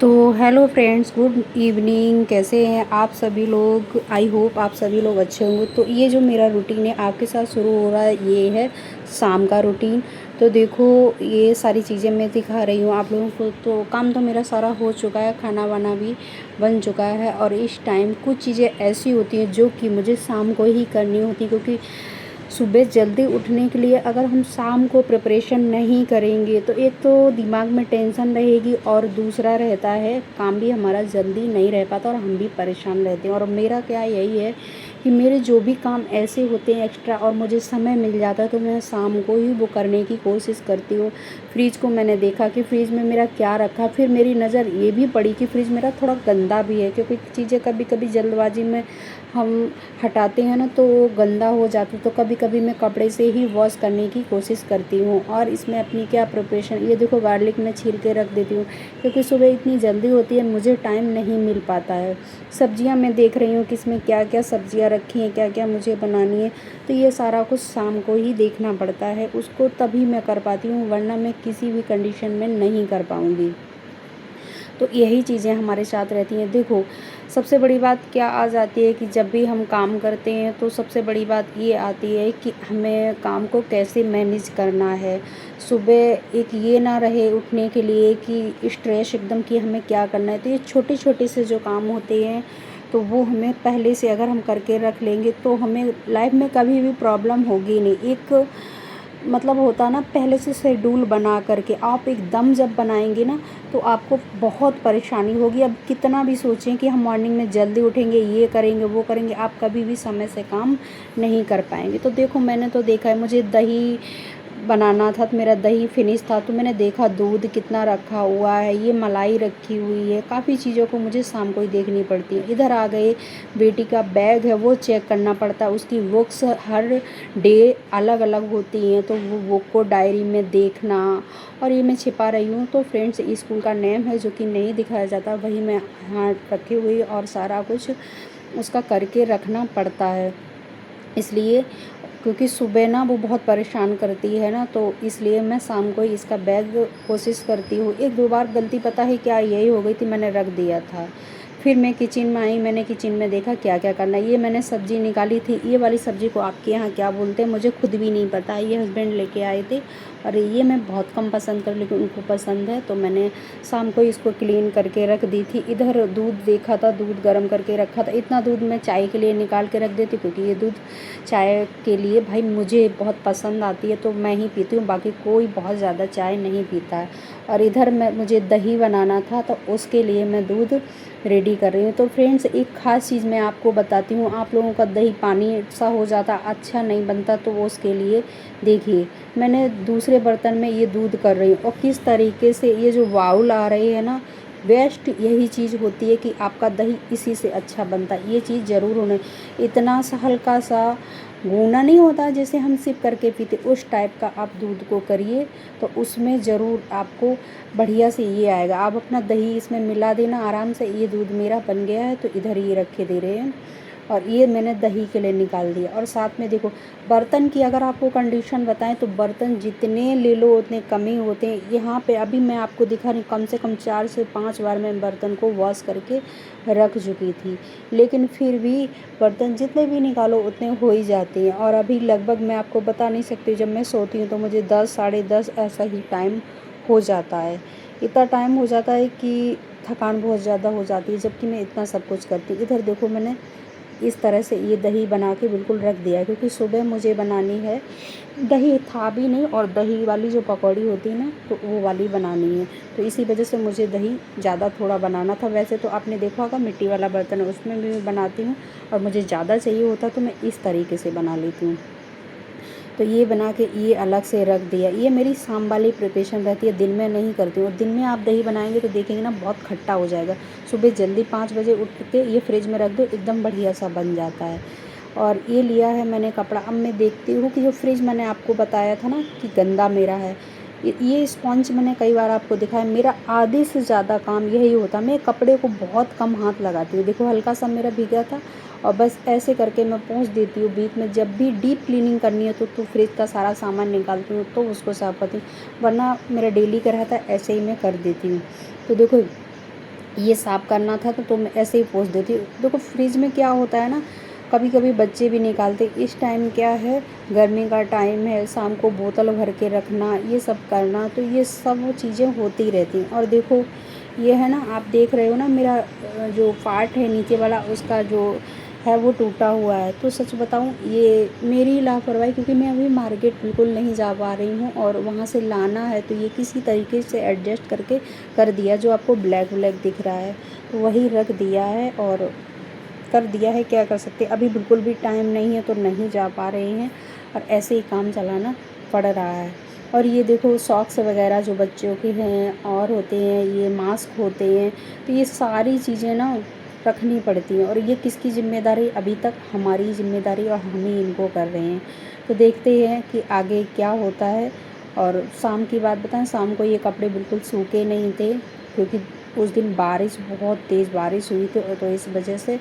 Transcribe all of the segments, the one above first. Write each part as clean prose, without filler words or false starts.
तो hello friends, good evening. कैसे हैं आप सभी लोग? आई होप आप सभी लोग अच्छे होंगे। तो ये जो मेरा रूटीन है आपके साथ शुरू हो रहा है, ये है शाम का रूटीन। तो देखो, ये सारी चीज़ें मैं दिखा रही हूँ आप लोगों को। तो काम तो मेरा सारा हो चुका है, खाना वाना भी बन चुका है। और इस टाइम कुछ चीज़ें ऐसी होती हैं जो कि मुझे शाम को ही करनी होती, क्योंकि सुबह जल्दी उठने के लिए अगर हम शाम को प्रिपरेशन नहीं करेंगे तो एक तो दिमाग में टेंशन रहेगी, और दूसरा रहता है काम भी हमारा जल्दी नहीं रह पाता और हम भी परेशान रहते हैं। और मेरा क्या यही है कि मेरे जो भी काम ऐसे होते हैं एक्स्ट्रा और मुझे समय मिल जाता है तो मैं शाम को ही वो करने की कोशिश करती हूँ। फ्रिज को मैंने देखा कि फ्रिज में मेरा क्या रखा, फिर मेरी नज़र ये भी पड़ी कि फ्रिज मेरा थोड़ा गंदा भी है, क्योंकि चीज़ें कभी कभी जल्दबाजी में हम हटाते हैं ना तो वो गंदा हो जाता है। तो कभी कभी मैं कपड़े से ही वॉश करने की कोशिश करती हूँ। और इसमें अपनी क्या प्रिपरेशन, ये देखो गार्लिक मैं छील के रख देती हूँ, क्योंकि सुबह इतनी जल्दी होती है मुझे टाइम नहीं मिल पाता है। सब्जियाँ मैं देख रही हूँ कि इसमें क्या क्या सब्जियाँ रखी हैं, क्या क्या मुझे बनानी है। तो ये सारा कुछ शाम को ही देखना पड़ता है, उसको तभी मैं कर पाती हूँ, वरना मैं किसी भी कंडीशन में नहीं कर पाऊँगी। तो यही चीज़ें हमारे साथ रहती हैं। देखो, सबसे बड़ी बात क्या आ जाती है कि जब भी हम काम करते हैं तो सबसे बड़ी बात ये आती है कि हमें काम को कैसे मैनेज करना है। सुबह एक ये ना रहे उठने के लिए कि स्ट्रेस एकदम कि हमें क्या करना है। तो ये छोटे-छोटे से जो काम होते हैं तो वो हमें पहले से अगर हम करके रख लेंगे तो हमें लाइफ में कभी भी प्रॉब्लम होगी नहीं। एक मतलब होता ना, पहले से शेड्यूल बना करके आप एकदम जब बनाएंगे ना तो आपको बहुत परेशानी होगी। अब कितना भी सोचें कि हम मॉर्निंग में जल्दी उठेंगे, ये करेंगे वो करेंगे, आप कभी भी समय से काम नहीं कर पाएंगे। तो देखो, मैंने तो देखा है, मुझे दही बनाना था तो मेरा दही फिनिश था, तो मैंने देखा दूध कितना रखा हुआ है, ये मलाई रखी हुई है, काफ़ी चीज़ों को मुझे शाम को ही देखनी पड़ती है। इधर आ गए, बेटी का बैग है वो चेक करना पड़ता है, उसकी बुक्स हर डे अलग अलग होती हैं तो वो बुक को डायरी में देखना। और ये मैं छिपा रही हूँ तो फ्रेंड्स स्कूल का नेम है जो कि नहीं दिखाया जाता, वही मैं हाँ रखी हुई और सारा कुछ उसका करके रखना पड़ता है। इसलिए, क्योंकि सुबह ना वो बहुत परेशान करती है ना, तो इसलिए मैं शाम को ही इसका बैग कोशिश करती हूँ। एक दो बार गलती पता है क्या यही हो गई थी, मैंने रख दिया था। फिर मैं किचन में आई, मैंने किचन में देखा क्या क्या करना है। ये मैंने सब्ज़ी निकाली थी, ये वाली सब्ज़ी को आपके यहाँ क्या बोलते हैं मुझे खुद भी नहीं पता। ये हस्बैंड लेके आए थे और ये मैं बहुत कम पसंद कर, लेकिन उनको पसंद है, तो मैंने शाम को इसको क्लीन करके रख दी थी। इधर दूध देखा था, दूध गर्म करके रखा था। इतना दूध मैं चाय के लिए निकाल के रख देती, क्योंकि ये दूध चाय के लिए भाई मुझे बहुत पसंद आती है तो मैं ही पीती हूँ, बाकी कोई बहुत ज़्यादा चाय नहीं पीता है। और इधर मुझे दही बनाना था तो उसके लिए मैं दूध रेडी कर रही हूँ। तो फ्रेंड्स, एक ख़ास चीज़ मैं आपको बताती हूँ, आप लोगों का दही पानी सा हो जाता, अच्छा नहीं बनता, तो वो उसके लिए देखिए, मैंने दूसरे बर्तन में ये दूध कर रही हूँ और किस तरीके से ये जो बाउल आ रहे हैं ना, बेस्ट यही चीज़ होती है कि आपका दही इसी से अच्छा बनता है। ये चीज़ ज़रूर होना, इतना सा हल्का सा गूना नहीं होता जैसे हम सिप करके पीते, उस टाइप का आप दूध को करिए तो उसमें ज़रूर आपको बढ़िया से ये आएगा। आप अपना दही इसमें मिला देना आराम से। ये दूध मेरा बन गया है तो इधर ये रखे दे रहे हैं, और ये मैंने दही के लिए निकाल दिया। और साथ में देखो, बर्तन की अगर आपको कंडीशन बताएं तो बर्तन जितने ले लो उतने कम ही होते हैं। यहाँ पे अभी मैं आपको दिखा रही हूँ, कम से कम 4 से 5 बार मैं बर्तन को वॉश करके रख चुकी थी, लेकिन फिर भी बर्तन जितने भी निकालो उतने हो ही जाते हैं। और अभी लगभग मैं आपको बता नहीं सकती, जब मैं सोती हूँ तो मुझे 10 साढ़े 10 ऐसा ही टाइम हो जाता है। इतना टाइम हो जाता है कि थकान बहुत ज़्यादा हो जाती है, जबकि मैं इतना सब कुछ करती हूँ। इधर देखो, मैंने इस तरह से ये दही बना के बिल्कुल रख दिया है, क्योंकि सुबह मुझे बनानी है। दही था भी नहीं, और दही वाली जो पकौड़ी होती है ना तो वो वाली बनानी है, तो इसी वजह से मुझे दही ज़्यादा थोड़ा बनाना था। वैसे तो आपने देखा होगा मिट्टी वाला बर्तन है उसमें भी मैं बनाती हूँ, और मुझे ज़्यादा चाहिए होता तो मैं इस तरीके से बना लेती हूँ। तो ये बना के ये अलग से रख दिया। ये मेरी शाम वाली प्रिपरेशन रहती है, दिन में नहीं करती हूँ। दिन में आप दही बनाएंगे तो देखेंगे ना बहुत खट्टा हो जाएगा। सुबह जल्दी 5 बजे उठ के ये फ्रिज में रख दो, एकदम बढ़िया सा बन जाता है। और ये लिया है मैंने कपड़ा। अब मैं देखती हूँ कि जो फ्रिज मैंने आपको बताया था ना कि गंदा मेरा है, ये स्पॉन्ज मैंने कई बार आपको दिखाया, मेरा आधे से ज़्यादा काम यही होता। मैं कपड़े को बहुत कम हाथ लगाती हूँ। देखो, हल्का सा मेरा भीगा था और बस ऐसे करके मैं पोंछ देती हूँ। बीच में जब भी डीप क्लीनिंग करनी है तो फ्रिज का सारा सामान निकालती हूँ तो उसको साफ़ करती हूँ, वरना मेरा डेली का रहता है ऐसे ही मैं कर देती हूँ। तो देखो, ये साफ़ करना था तो मैं ऐसे ही पोंछ देती हूँ। देखो फ्रिज में क्या होता है ना, कभी कभी बच्चे भी निकालते, इस टाइम क्या है, गर्मी का टाइम है, शाम को बोतल भर के रखना, ये सब करना, तो ये सब चीज़ें होती रहती हैं। और देखो ये है ना, आप देख रहे हो ना, मेरा जो पार्ट है नीचे वाला उसका जो है वो टूटा हुआ है। तो सच बताऊँ ये मेरी लापरवाही, क्योंकि मैं अभी मार्केट बिल्कुल नहीं जा पा रही हूँ और वहाँ से लाना है, तो ये किसी तरीके से एडजस्ट करके कर दिया। जो आपको ब्लैक ब्लैक दिख रहा है तो वही रख दिया है और कर दिया है, क्या कर सकते। अभी बिल्कुल भी टाइम नहीं है तो नहीं जा पा रहे हैं और ऐसे ही काम चलाना पड़ रहा है। और ये देखो सॉक्स वगैरह जो बच्चों के हैं और होते हैं, ये मास्क होते हैं, तो ये सारी चीज़ें ना रखनी पड़ती हैं। और ये किसकी ज़िम्मेदारी, अभी तक हमारी ज़िम्मेदारी, और हम ही इनको कर रहे हैं। तो देखते हैं कि आगे क्या होता है। और शाम की बात बताएं, शाम को ये कपड़े बिल्कुल सूखे नहीं थे, क्योंकि उस दिन बारिश, बहुत तेज़ बारिश हुई थी, तो इस वजह से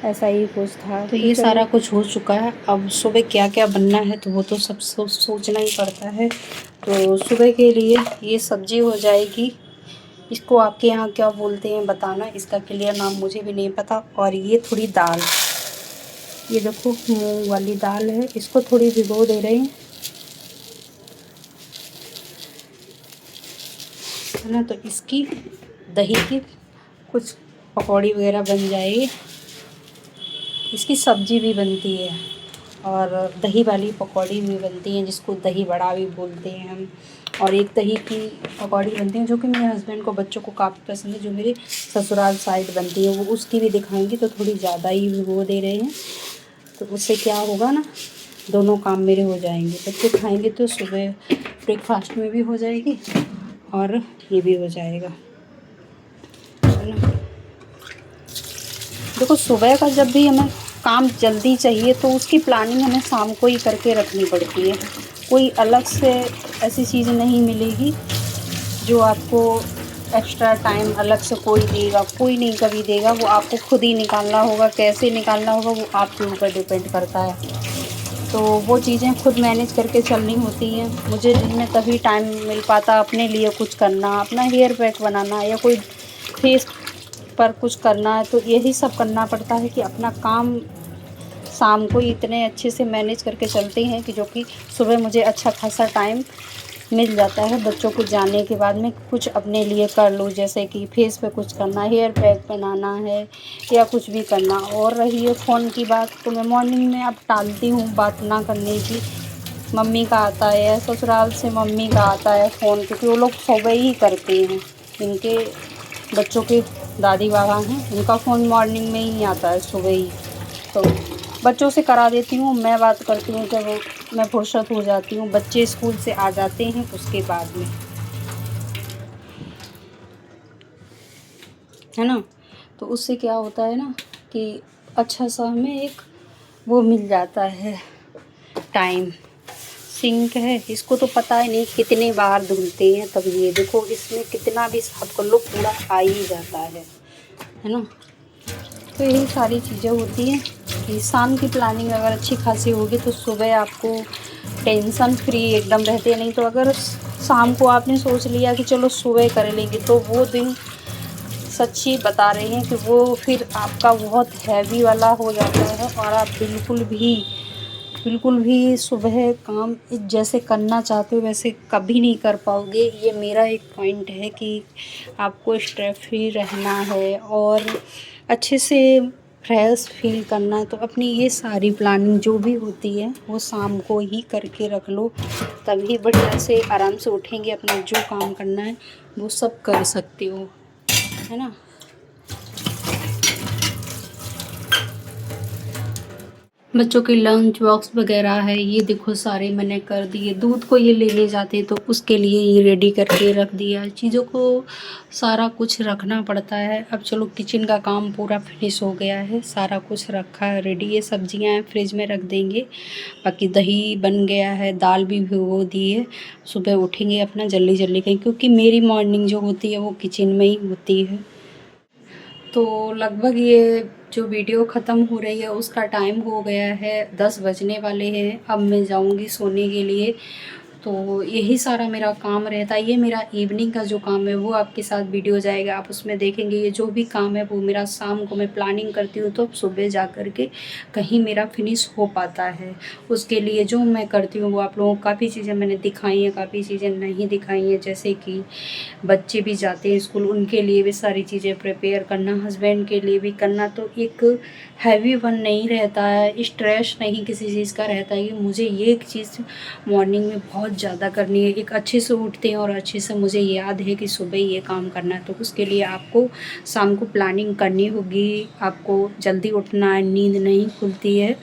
ऐसा ही कुछ था। तो ये सारा कुछ हो चुका है। अब सुबह क्या क्या बनना है तो वो तो सब सोचना ही पड़ता है। तो सुबह के लिए ये सब्जी हो जाएगी, इसको आपके यहाँ क्या बोलते हैं बताना, इसका क्लियर नाम मुझे भी नहीं पता। और ये थोड़ी दाल, ये देखो मूंग वाली दाल है, इसको थोड़ी भिगो दे रहे हैं, है ना। तो इसकी दही की कुछ पकौड़ी वगैरह बन जाएगी, इसकी सब्जी भी बनती है और दही वाली पकौड़ी भी बनती हैं, जिसको दही बड़ा भी बोलते हैं हम। और एक दही की पकौड़ी बनती है जो कि मेरे हस्बैंड को, बच्चों को काफ़ी पसंद है, जो मेरे ससुराल साइड बनती है, वो उसकी भी दिखाएंगी। तो थोड़ी ज़्यादा ही भिगो दे रहे हैं, तो उससे क्या होगा ना, दोनों काम मेरे हो जाएंगे। बच्चे खाएंगे तो सुबह ब्रेकफास्ट में भी हो जाएगी और ये भी हो जाएगा, है ना। देखो सुबह का जब भी हमें काम जल्दी चाहिए तो उसकी प्लानिंग हमें शाम को ही करके रखनी पड़ती है। कोई अलग से ऐसी चीज़ नहीं मिलेगी जो आपको एक्स्ट्रा टाइम अलग से कोई देगा, कोई नहीं कभी देगा, वो आपको खुद ही निकालना होगा। कैसे निकालना होगा वो आपके ऊपर डिपेंड करता है। तो वो चीज़ें खुद मैनेज करके चलनी होती हैं। मुझे दिन में तभी टाइम मिल पाता अपने लिए कुछ करना, अपना हेयर पैक बनाना या कोई फेस पर कुछ करना है, तो यही सब करना पड़ता है कि अपना काम शाम को ही इतने अच्छे से मैनेज करके चलते हैं कि जो कि सुबह मुझे अच्छा खासा टाइम मिल जाता है। बच्चों को जाने के बाद में कुछ अपने लिए कर लूँ, जैसे कि फेस पे कुछ करना, हेयर पैक बनाना है या कुछ भी करना। और रही है फ़ोन की बात, तो मैं मॉर्निंग में अब टालती हूँ बात ना करने की। मम्मी का आता है, ससुराल से मम्मी का आता है फ़ोन, क्योंकि वो लोग सुबह ही करते हैं। इनके बच्चों के दादी बाबा हैं, उनका फ़ोन मॉर्निंग में ही आता है, सुबह ही। तो बच्चों से करा देती हूँ, मैं बात करती हूँ जब मैं फुर्सत हो जाती हूँ, बच्चे स्कूल से आ जाते हैं उसके बाद में, है ना। तो उससे क्या होता है ना कि अच्छा सा हमें एक वो मिल जाता है टाइम। सिंक है, इसको तो पता ही नहीं कितने बार धुलते हैं, तब ये देखो इसमें कितना भी साफ कर लो कूड़ा आ ही जाता है ना। तो यही सारी चीज़ें होती हैं कि शाम की प्लानिंग अगर अच्छी खासी होगी तो सुबह आपको टेंशन फ्री एकदम रहते हैं। नहीं तो अगर शाम को आपने सोच लिया कि चलो सुबह कर लेंगे, तो वो दिन सच्ची बता रहे हैं कि वो फिर आपका बहुत हैवी वाला हो जाता है और आप बिल्कुल भी सुबह काम जैसे करना चाहते हो वैसे कभी नहीं कर पाओगे। ये मेरा एक पॉइंट है कि आपको स्ट्रेस फ्री रहना है और अच्छे से फ्रेश फील करना है, तो अपनी ये सारी प्लानिंग जो भी होती है वो शाम को ही करके रख लो, तभी बढ़िया से आराम से उठेंगे, अपना जो काम करना है वो सब कर सकते हो, है ना। बच्चों के लंच बॉक्स वगैरह है, ये देखो सारे मैंने कर दिए। दूध को ये लेने जाते तो उसके लिए ये रेडी करके रख दिया। चीज़ों को सारा कुछ रखना पड़ता है। अब चलो किचन का काम पूरा फिनिश हो गया है, सारा कुछ रखा है रेडी। ये सब्जियां हैं फ्रिज में रख देंगे, बाकी दही बन गया है, दाल भी भिगो दी है। सुबह उठेंगे अपना जल्दी जल्दी कहीं, क्योंकि मेरी मॉर्निंग जो होती है वो किचन में ही होती है। तो लगभग ये जो वीडियो ख़त्म हो रही है उसका टाइम हो गया है, 10 बजने वाले हैं। अब मैं जाऊंगी सोने के लिए। तो यही सारा मेरा काम रहता है। ये मेरा इवनिंग का जो काम है वो आपके साथ वीडियो जाएगा, आप उसमें देखेंगे। ये जो भी काम है वो मेरा शाम को मैं प्लानिंग करती हूँ, तो अब सुबह जा कर के कहीं मेरा फिनिश हो पाता है। उसके लिए जो मैं करती हूँ वो आप लोगों को काफ़ी चीज़ें मैंने दिखाई हैं, काफ़ी चीज़ें नहीं दिखाई हैं। जैसे कि बच्चे भी जाते हैं स्कूल, उनके लिए भी सारी चीज़ें प्रिपेयर करना, हस्बैंड के लिए भी करना, तो एक हैवी वन नहीं रहता है, स्ट्रेस नहीं किसी चीज़ का रहता है कि मुझे ये एक चीज़ मॉर्निंग में बहुत ज़्यादा करनी है। एक अच्छे से उठते हैं और अच्छे से मुझे याद है कि सुबह ये काम करना है, तो उसके लिए आपको शाम को प्लानिंग करनी होगी। आपको जल्दी उठना है, नींद नहीं खुलती है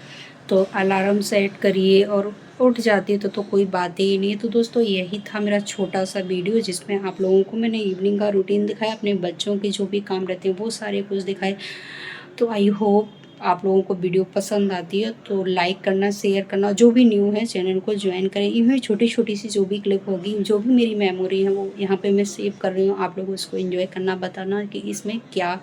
तो अलार्म सेट करिए और उठ जाती है तो कोई बात ही नहीं है। तो दोस्तों यही था मेरा छोटा सा वीडियो, जिसमें आप लोगों को मैंने इवनिंग का रूटीन दिखाया, अपने बच्चों के जो भी काम रहते हैं वो सारे कुछ दिखाए। तो आई होप आप लोगों को वीडियो पसंद आती है, तो लाइक करना, शेयर करना, जो भी न्यू है चैनल को ज्वाइन करें। इनमें छोटी छोटी सी जो भी क्लिप होगी, जो भी मेरी मेमोरी है वो यहाँ पे मैं सेव कर रही हूँ। आप लोग उसको एंजॉय करना, बताना कि इसमें क्या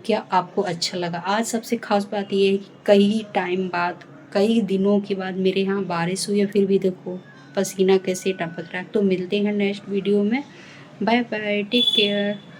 क्या आपको अच्छा लगा। आज सबसे खास बात ये है कि कई टाइम बाद, कई दिनों के बाद मेरे यहाँ बारिश हुई है, फिर भी देखो पसीना कैसे टपक रहा है। तो मिलते हैं नेक्स्ट वीडियो में। Bye bye, take care.